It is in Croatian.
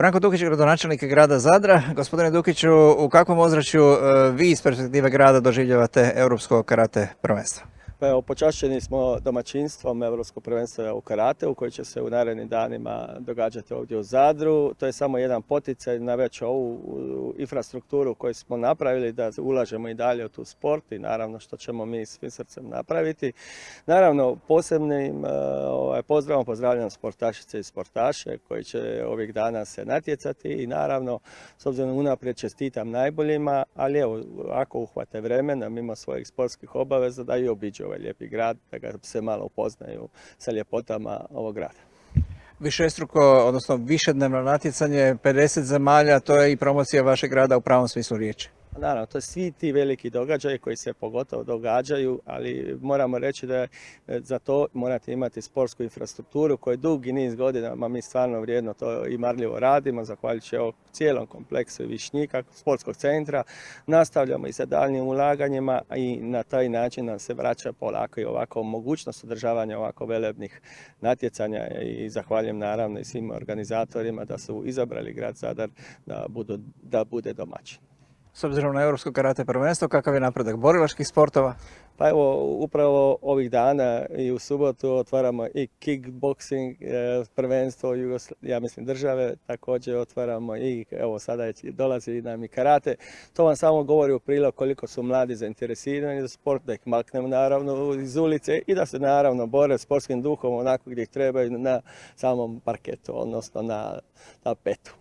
Branko Dukić, gradonačelnik grada Zadra. Gospodine Dukiću, u kakvom ozračju vi iz perspektive grada doživljavate Europsko karate prvenstvo? Pa evo, počašćeni smo domaćinstvom Europskog prvenstva u karateu koji će se u narednim danima događati ovdje u Zadru. To je samo jedan poticaj na već ovu infrastrukturu koju smo napravili da ulažemo i dalje u tu sport i naravno što ćemo mi svim srcem napraviti. Naravno, posebnim pozdravom pozdravljam sportašice i sportaše koji će ovih dana se natjecati i naravno, s obzirom unaprijed čestitam najboljima, ali evo, ako uhvate vremena mimo svojih sportskih obaveza da i obiđu ovaj lijepi grad, da ga se malo upoznaju sa ljepotama ovog grada. Višestruko, odnosno višednevno natjecanje, 50 zemalja, to je i promocija vašeg grada u pravom smislu riječi. Naravno, to je svi ti veliki događaji koji se pogotovo događaju, ali moramo reći da za to morate imati sportsku infrastrukturu koju dugi niz godina mi stvarno vrijedno to i marljivo radimo, zahvaljujući cijelom kompleksu Višnjika, sportskog centra. Nastavljamo i sa daljnjim ulaganjima i na taj način nam se vraća polako i ovako mogućnost održavanja ovako velebnih natjecanja i zahvaljujem naravno i svim organizatorima da su izabrali grad Zadar da bude domaćin. S obzirom na Europsko karate prvenstvo, kakav je napredak borilačkih sportova? Pa evo, upravo ovih dana i u subotu otvaramo i kickboxing prvenstvo ja mislim države, također otvaramo i evo sada dolazi nam i karate. To vam samo govori u prilog koliko su mladi zainteresirani za sport, da ih maknemo naravno iz ulice i da se naravno bore sportskim duhom onako gdje ih trebaju na samom parketu, odnosno na tapetu.